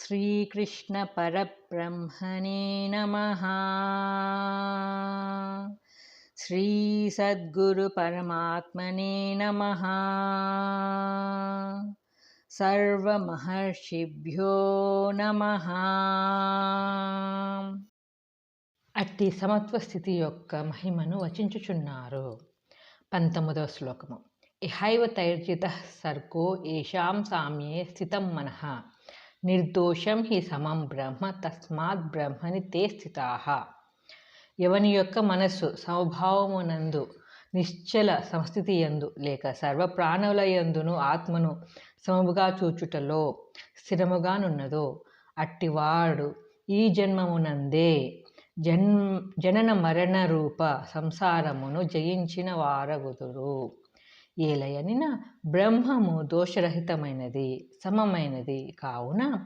శ్రీకృష్ణ పరబ్రహ్మణే నమః. శ్రీ సద్గురు పరమాత్మనే నమః. సర్వమహర్షిభ్యో నమః. అట్టి సమత్వ స్థితి యొక్క మహిమను వచించుచున్నారు. 19వ శ్లోకము. ఇహైవ తైర్జితః సర్గో ఏషాం సామ్యే స్థితం మనః నిర్దోషం హి సమం బ్రహ్మ తస్మాత్ బ్రహ్మని తే స్థితాః. ఎవని యొక్క మనస్సు సమభావమునందు నిశ్చల సంస్థితి యందు లేక సర్వ ప్రాణుల యందును ఆత్మను సమముగా చూచుటలో స్థిరముగానున్నదో అట్టివాడు ఈ జన్మమునందే జనన మరణ రూప సంసారమును జయించిన వారగుదురు. ఏలయనిన బ్రహ్మము దోషరహితమైనది, సమమైనది కావున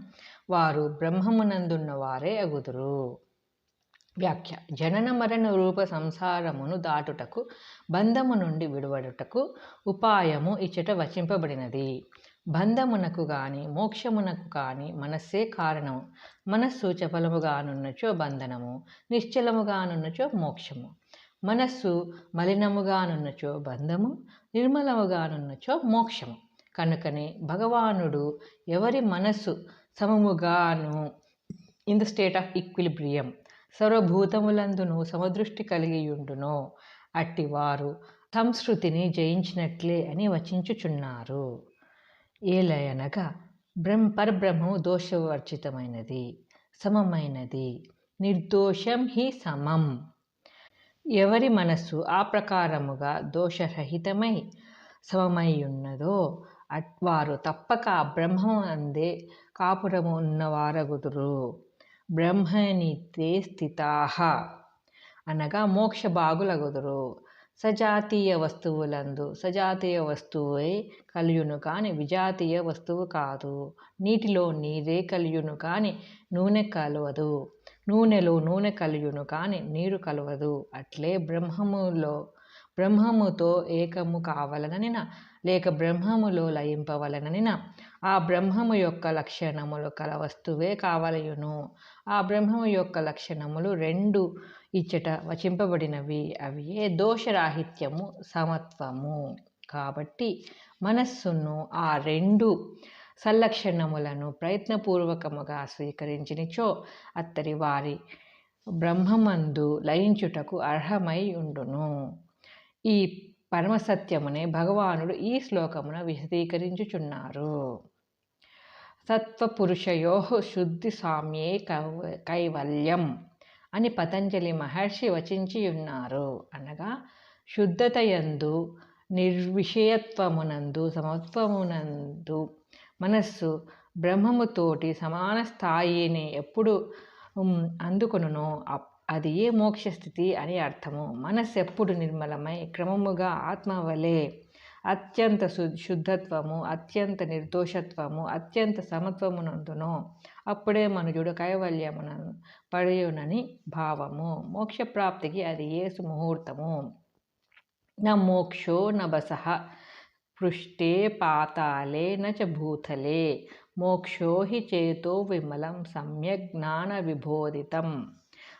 వారు బ్రహ్మమునందున్న వారే అగుదురు. వ్యాఖ్య. జనన మరణ రూప సంసారమును దాటుటకు, బంధము నుండి విడువడుటకు ఉపాయము ఇచ్చట వచింపబడినది. బంధమునకు గాని మోక్షమునకు కాని మనస్సే కారణము. మనస్సు చపలముగానున్నచో బంధనము, నిశ్చలముగానున్నచో మోక్షము. మనస్సు మలినముగానున్నచో బంధము, నిర్మలముగానున్నచో మోక్షము. కనుకనే భగవానుడు ఎవరి మనస్సు సమముగాను in the state of equilibrium సర్వభూతములందును సమదృష్టి కలిగియుండునో అట్టివారు సంస్కృతిని జయించినట్లే అని వచించుచున్నారు. ఏలయనగా పరబ్రహ్మము దోషవర్జితమైనది, సమమైనది, నిర్దోషం హి సమం. ఎవరి మనస్సు ఆ ప్రకారముగా దోషరహితమై సమమయ్యున్నదో వారు తప్పక బ్రహ్మము అందే కాపురము ఉన్నవారగుదురు. బ్రహ్మని తే స్థితాః అనగా మోక్షభాగులగుదురు. సజాతీయ వస్తువులందు సజాతీయ వస్తువే కలియును కాని విజాతీయ వస్తువు కాదు. నీటిలో నీరే కలియును కాని నూనె కలవదు. నూనెలో నూనె కలియును కాని నీరు కలవదు. అట్లే బ్రహ్మముతో ఏకము కావలననిన లేక బ్రహ్మములో లయింపవలననిన ఆ బ్రహ్మము యొక్క లక్షణములు కల వస్తువే కావలయును. ఆ బ్రహ్మము యొక్క లక్షణములు రెండు ఇచ్చట వచింపబడినవి. అవి ఏ దోషరాహిత్యము, సమత్వము. కాబట్టి మనస్సును ఆ రెండు సల్లక్షణములను ప్రయత్నపూర్వకముగా స్వీకరించినచో అత్తడి వారి బ్రహ్మమందు లయించుటకు అర్హమై ఉండును. ఈ పరమసత్యమునే భగవానుడు ఈ శ్లోకమున విశదీకరించుచున్నారు. సత్వపురుషయో శుద్ధి సామ్యే కైవల్యం అని పతంజలి మహర్షి వచించియున్నారు. అనగా శుద్ధతయందు, నిర్విషయత్వమునందు, సమత్వమునందు మనస్సు బ్రహ్మముతోటి సమాన స్థాయిని ఎప్పుడు అందుకొనునో అది ఏ మోక్షస్థితి అని అర్థము. మనస్సు ఎప్పుడు నిర్మలమై క్రమముగా ఆత్మవలే అత్యంత శుద్ధత్వము, అత్యంత నిర్దోషత్వము, అత్యంత సమత్వమునందునో అప్పుడే మనుజుడు కైవల్యమున పడియునని భావము. మోక్షప్రాప్తికి అది ఏ సుముహూర్తము. న మోక్షో న బసః పృష్ఠే పాతాళే న చ భూతలే మోక్షో హి చేతో విమలం సమ్యక్ జ్ఞాన విబోధితం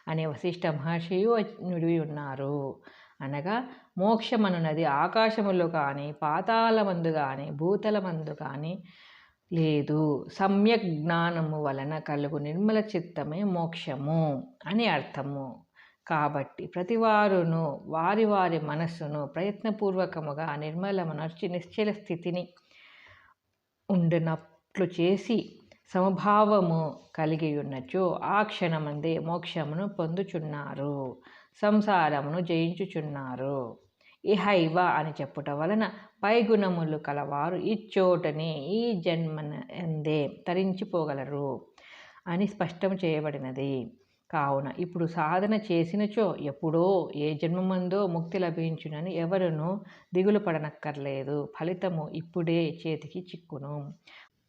అనే వశిష్ఠ మహర్షియు నుడివి ఉన్నారు. అనగా మోక్షమనున్నది ఆకాశములో కానీ, పాతాళమందు కానీ, భూతలమందు కానీ లేదు. సమ్యక్ జ్ఞానము వలన కలుగు నిర్మల చిత్తమే మోక్షము అని అర్థము. కాబట్టి ప్రతివారును వారి వారి మనస్సును ప్రయత్నపూర్వకముగా నిర్మలమునర్చి నిశ్చల స్థితిని ఉండినట్లు చేసి సమభావము కలిగియున్నచో ఆ క్షణమందే మోక్షమును పొందుచున్నారు, సంసారమును జయించుచున్నారు. ఇహైవ అని చెప్పుట వలన పై గుణములు కలవారు ఇచ్చోటనే ఈ జన్మనందే తరించిపోగలరు అని స్పష్టం చేయబడినది. కావున ఇప్పుడు సాధన చేసినచో ఎప్పుడో ఏ జన్మమందో ముక్తి లభించునని ఎవరునూ దిగులు పడనక్కర్లేదు. ఫలితము ఇప్పుడే చేతికి చిక్కును.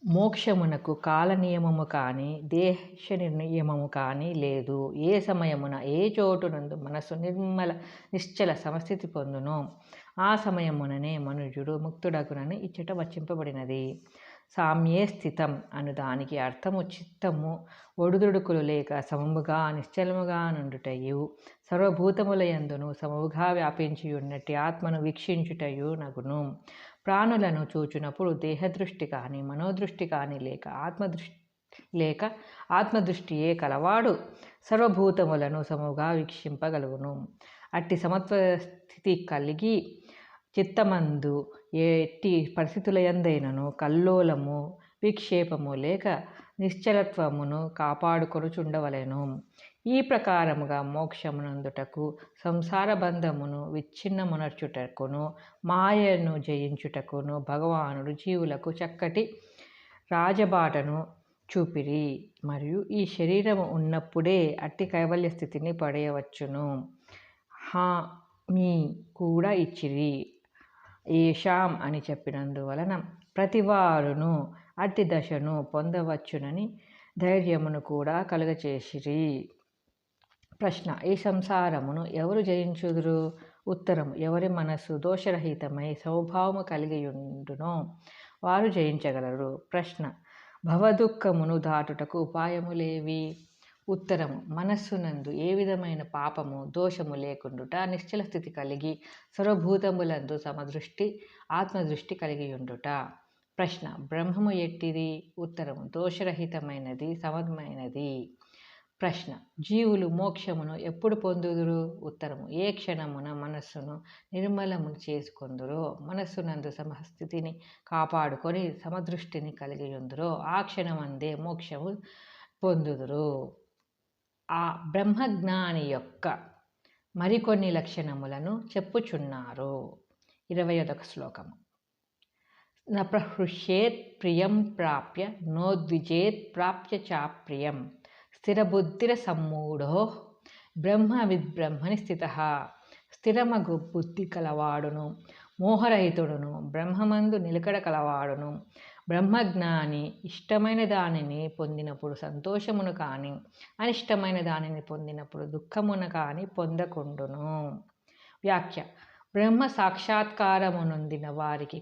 మోక్షమునకు కాల నియమము కానీ, దేశ నియమము కానీ లేదు. ఏ సమయమున ఏ చోటునందు మనసు నిర్మల నిశ్చల సమస్థితి పొందునో ఆ సమయముననే మనుజుడు ముక్తుడగునని ఇచ్చట వచింపబడినది. సామ్యే స్థితం అను దానికి అర్థము చిత్తము ఒడుదుడుకులు లేక సమముగా నిశ్చలముగా నుండుటయు సర్వభూతములయందును సమముగా వ్యాపించి ఉన్నట్టి ఆత్మను వీక్షించుటయు నగును. ప్రాణులను చూచునప్పుడు దేహదృష్టి కానీ మనోదృష్టి కానీ లేక ఆత్మదృష్టియే కలవాడు సర్వభూతములను సమముగా వీక్షింపగలుగును. అట్టి సమత్వ స్థితి కలిగి చిత్తమందు ఎట్టి పరిస్థితులయందైనను కల్లోలము విక్షేపము లేక నిశ్చలత్వమును కాపాడుకొనుచుండవలెను. ఈ ప్రకారముగా మోక్షమునందుటకు సంసార బంధమును విచ్ఛిన్నమునర్చుటకును మాయను జయించుటకును భగవానుడు జీవులకు చక్కటి రాజబాటను చూపిరి. మరియు ఈ శరీరము ఉన్నప్పుడే అట్టి కైవల్య స్థితిని పడేయవచ్చును హామీ కూడా ఇచ్చిరి. ఏషాం అని చెప్పినందువలన ప్రతివారును అట్టి దశను పొందవచ్చునని ధైర్యమును కూడా కలుగచేసిరి. ప్రశ్న: ఈ సంసారమును ఎవరు జయించుదురు? ఉత్తరము: ఎవరి మనస్సు దోషరహితమై స్వభావము కలిగియుండునో వారు జయించగలరు. ప్రశ్న: భవదుఃఖమును దాటుటకు ఉపాయములేవి? ఉత్తరము: మనస్సునందు ఏ విధమైన పాపము దోషము లేకుండుట, నిశ్చల స్థితి కలిగి సర్వభూతములందు సమదృష్టి ఆత్మదృష్టి కలిగియుండుట. ప్రశ్న: బ్రహ్మము ఎట్టిది? ఉత్తరము: దోషరహితమైనది, సమమైనది. ప్రశ్న: జీవులు మోక్షమును ఎప్పుడు పొందుదురు? ఉత్తరము: ఏ క్షణమున మనస్సును నిర్మలము చేసుకొందురో, మనస్సునందు సమస్థితిని కాపాడుకొని సమదృష్టిని కలిగియుందురో ఆ క్షణమందే మోక్షము పొందుదురు. ఆ బ్రహ్మజ్ఞాని యొక్క మరికొన్ని లక్షణములను చెప్పుచున్నారు. 21వ శ్లోకము. న ప్రహృష్యేత్ ప్రియం ప్రాప్య నోద్విజేత్ ప్రాప్య చాప్రియం స్థిరబుద్ధిర సమ్మూఢో బ్రహ్మవిద్బ్రహ్మని స్థితః. స్థిరమగు బుద్ధి కలవాడును, మోహరహితుడును, బ్రహ్మమందు నిలకడ కలవాడును బ్రహ్మజ్ఞాని ఇష్టమైన దానిని పొందినప్పుడు సంతోషమును కానీ, అనిష్టమైన దానిని పొందినప్పుడు దుఃఖమును కానీ పొందకుండును. వ్యాఖ్య: బ్రహ్మ సాక్షాత్కారమునొందిన వారికి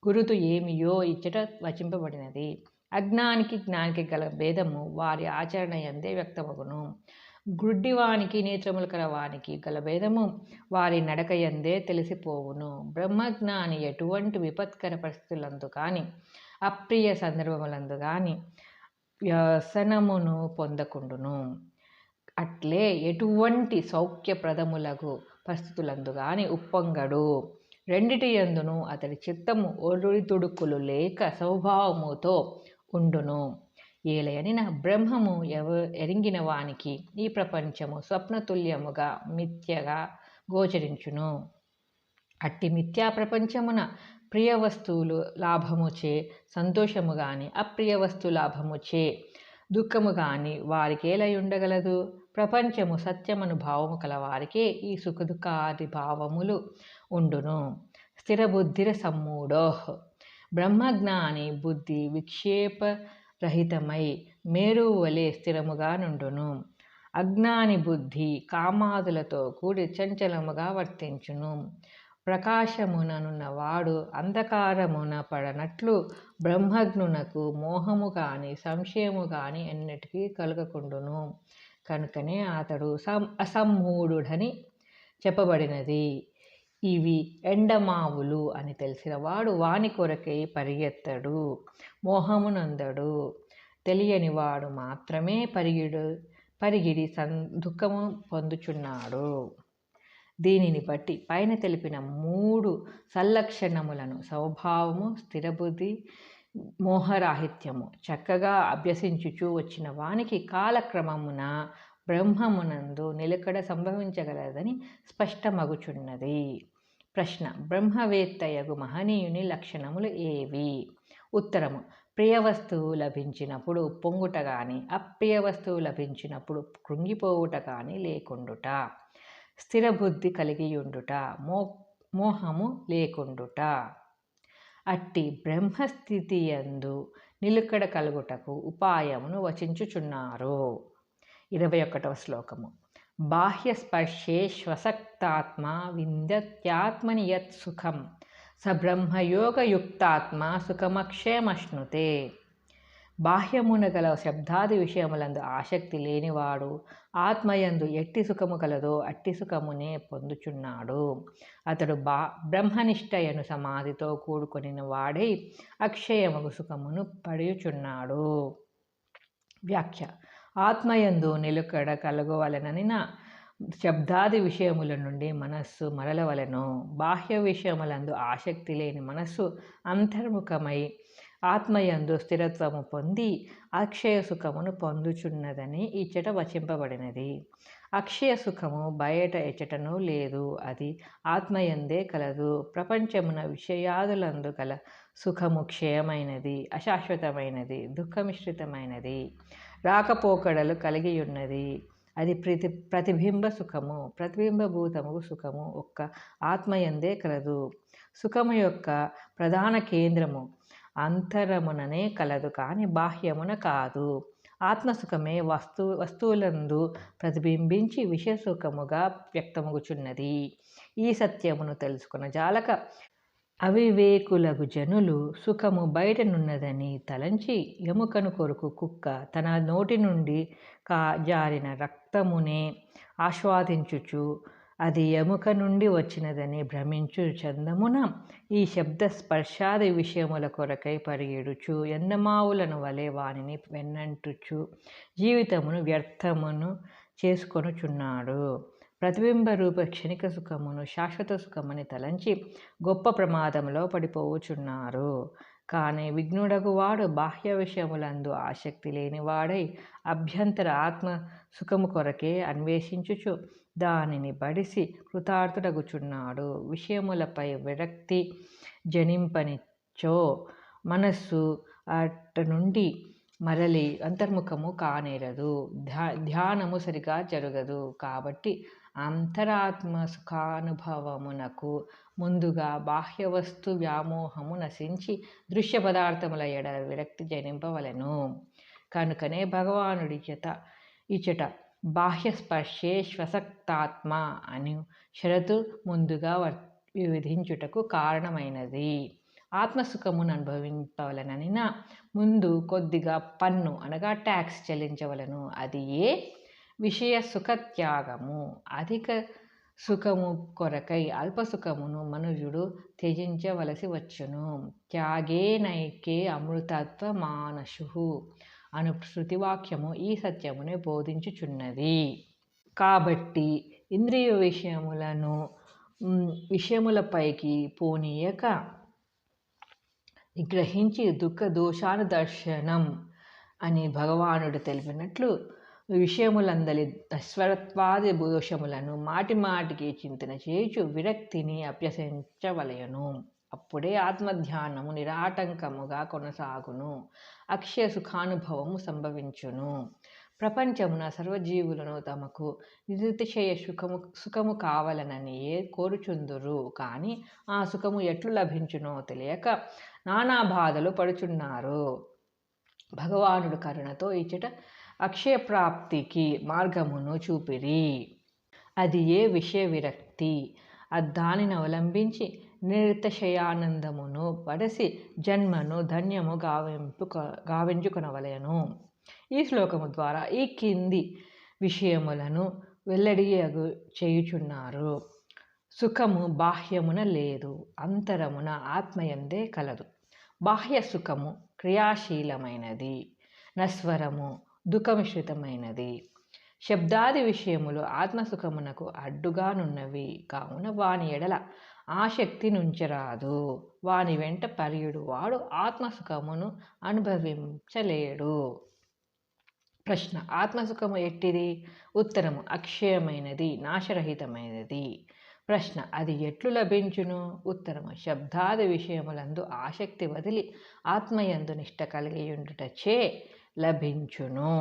గురుతు ఏమియో ఇచ్చట వచింపబడినది. అజ్ఞానికి జ్ఞానికి గల భేదము వారి ఆచరణ యందే వ్యక్తమగును. గుడ్డివానికి నేత్రములు కలవానికి గల భేదము వారి నడక యందే తెలిసిపోవును. బ్రహ్మజ్ఞాని ఎటువంటి విపత్కర పరిస్థితులందు కానీ, అప్రియ సందర్భములందు కానీ వ్యసనమును పొందకుండును. అట్లే ఎటువంటి సౌఖ్యప్రదములగు పరిస్థితులందు కానీ ఉప్పొంగడు. రెండిటి యందును అతడి చిత్తము ఒడిదుడుకులు లేక స్వభావముతో ఉండును. ఏలయనిన బ్రహ్మము ఎరింగిన వానికి ఈ ప్రపంచము స్వప్నతుల్యముగా మిథ్యగా గోచరించును. అట్టి మిథ్యా ప్రపంచమున ప్రియ వస్తువులు లాభముచే సంతోషము గాని, అప్రియ వస్తు లాభముచే దుఃఖము గాని వారికేలై ఉండగలదు. ప్రపంచము సత్యమను భావము కలవారికే ఈ సుఖదుఖాది భావములు ఉండును. స్థిరబుద్ధిర సమ్మూఢోః. బ్రహ్మజ్ఞాని బుద్ధి విక్షేపరహితమై మేరువు వలె స్థిరముగా నుండును. అజ్ఞాని బుద్ధి కామాదులతో కూడి చంచలముగా వర్తించును. ప్రకాశముననున్నవాడు అంధకారమున పడనట్లు బ్రహ్మజ్ఞునకు మోహము గాని సంశయము గాని ఎన్నటికీ కలుగకుండును. కనుకనే అతడు అసమ్మూఢుడని చెప్పబడినది. ఇవి ఎండమావులు అని తెలిసినవాడు వాని కొరకై పరిగెత్తడు, మోహమునందడు. తెలియనివాడు మాత్రమే పరిగిడి దుఃఖము పొందుచున్నాడు. దీనిని బట్టి పైన తెలిపిన 3 సల్లక్షణములను స్వభావము, స్థిరబుద్ధి, మోహరాహిత్యము చక్కగా అభ్యసించుచూ వచ్చిన వానికి కాలక్రమమున బ్రహ్మమునందు నిలకడ సంభవించగలదని స్పష్టమగుచున్నది. ప్రశ్న: బ్రహ్మవేత్తయగు మహనీయుని లక్షణములు ఏవి? ఉత్తరము: ప్రియ వస్తువు లభించినప్పుడు పొంగుట గాని, అప్రియ వస్తువు లభించినప్పుడు కృంగిపోవుట గాని లేకుండుట, స్థిరబుద్ధి కలిగియుండుట, మోహము లేకుండుట. అట్టి బ్రహ్మస్థితియందు నిలకడ కలుగుటకు ఉపాయమును వచించుచున్నారు. 21వ శ్లోకము. బాహ్య స్పర్శే శ్వసక్తాత్మ విందత్యాత్మని యత్ సుఖం సబ్రహ్మయోగయుక్తాత్మ సుఖమక్షయమశ్నుతే. బాహ్యమున గల శబ్దాది విషయములందు ఆసక్తి లేనివాడు ఆత్మయందు ఎట్టి సుఖము కలదో అట్టి సుఖమునే పొందుచున్నాడు. అతడు బ్రహ్మనిష్టయను సమాధితో కూడుకొనిన వాడై అక్షయముగు సుఖమును పడియుచున్నాడు. వ్యాఖ్య: ఆత్మయందు నిలుకడ కలగవలననిన శబ్దాది విషయముల నుండి మనస్సు మరలవలెను. బాహ్య విషయములందు ఆసక్తి లేని మనస్సు అంతర్ముఖమై ఆత్మయందు స్థిరత్వము పొంది అక్షయ సుఖమును పొందుచున్నదని ఇచ్చట వచింపబడినది. అక్షయ సుఖము బయట ఎచ్చటనూ లేదు, అది ఆత్మయందే కలదు. ప్రపంచమున విషయాదులందు కల సుఖము క్షయమైనది, అశాశ్వతమైనది, దుఃఖమిశ్రితమైనది, రాకపోకడలు కలిగియున్నది. అది ప్రతిబింబ సుఖము, ప్రతిబింబభూతము సుఖము ఒక్క ఆత్మయందే కలదు. సుఖము యొక్క ప్రధాన కేంద్రము అంతరముననే కలదు, కానీ బాహ్యమున కాదు. ఆత్మసుఖమే వస్తువులందు ప్రతిబింబించి విషయసుఖముగా వ్యక్తమగుచున్నది. ఈ సత్యమును తెలుసుకున్న జాలక అవివేకులగు జనులు సుఖము బయటనున్నదని తలంచి ఎముకను కొరకు కుక్క తన నోటి నుండి జారిన రక్తమునే ఆస్వాదించుచు అది ఎముక నుండి వచ్చినదని భ్రమించు చందమున ఈ శబ్ద స్పర్శాది విషయముల కొరకై పరిగెడుచు ఎండమావులను వలె వానిని వెన్నంటుచు జీవితమును వ్యర్థమును చేసుకొనుచున్నాడు. ప్రతిబింబ రూప క్షణిక సుఖమును శాశ్వత సుఖమని తలంచి గొప్ప ప్రమాదంలో పడిపోవుచున్నారు. కానీ విఘ్నుడగు వాడు బాహ్య విషయములందు ఆసక్తి లేనివాడై అభ్యంతర ఆత్మ సుఖము కొరకే అన్వేషించుచు దానిని బడిసి కృతార్థుడగుచున్నాడు. విషయములపై విరక్తి జనింపనిచ్చో మనస్సు అట నుండి మరలి అంతర్ముఖము కానేరదు, ధ్యానము సరిగా జరగదు. కాబట్టి అంతరాత్మ సుఖానుభవమునకు ముందుగా బాహ్య వస్తు వ్యామోహము నశించి దృశ్య పదార్థముల ఎడ విరక్తి జనింపవలెను. కనుకనే భగవానుడి ఇచట బాహ్య స్పర్శే శ్వసక్తాత్మ అని షరతు ముందుగా విధించుటకు కారణమైనది. ఆత్మసుఖమును అనుభవింపవలననినా ముందు కొద్దిగా పన్ను అనగా ట్యాక్స్ చెల్లించవలను. అది ఏ విషయ సుఖత్యాగము. అధిక సుఖము కొరకై అల్పసుఖమును మనుజుడు త్యజించవలసి వచ్చును. త్యాగే నైకే అమృతత్వ మానశు అను శృతివాక్యము ఈ సత్యమునే బోధించుచున్నది. కాబట్టి ఇంద్రియ విషయములపైకి పోనీయక గ్రహించి దుఃఖ దోషానుదర్శనం అని భగవానుడు తెలిపినట్లు విషయములందలి నశ్వరత్వాది దోషములను మాటిమాటికి చింతన చేయుచు విరక్తిని అభ్యసించవలయను. అప్పుడే ఆత్మధ్యానము నిరాటంకముగా కొనసాగును, అక్షయ సుఖానుభవము సంభవించును. ప్రపంచమున సర్వజీవులను తమకు నిరతిశయ సుఖము కావాలననియే కోరుచుందురు. కానీ ఆ సుఖము ఎట్లు లభించునో తెలియక నానా బాధలు పడుచున్నారు. భగవానుడు కరుణతో ఇచ్చట అక్షయప్రాప్తికి మార్గమును చూపిరి. అది ఏ విషయ విరక్తి. దానిని అవలంబించి నిరతిశయానందమును పడసి జన్మను ధన్యము గావించుకొనవలెను. ఈ శ్లోకము ద్వారా ఈ కింది విషయములను వెల్లడియగు చేయుచున్నారు. సుఖము బాహ్యమున లేదు, అంతరమున ఆత్మయందే కలదు. బాహ్య సుఖము క్రియాశీలమైనది, నశ్వరము, దుఃఖమిశ్రితమైనది. శబ్దాది విషయములు ఆత్మసుఖమునకు అడ్డుగానున్నవి కావున వాని ఎడల ఆసక్తి నుంచరాదు. వాని వెంట పరియుడు వాడు ఆత్మసుఖమును అనుభవించలేడు. ప్రశ్న: ఆత్మసుఖము ఎట్టిది? ఉత్తరము: అక్షయమైనది, నాశరహితమైనది. ప్రశ్న: అది ఎట్లు లభించును? ఉత్తరము: శబ్దాది విషయములందు ఆసక్తి వదిలి ఆత్మయందు నిష్ట కలిగియుండుటచే లభించును.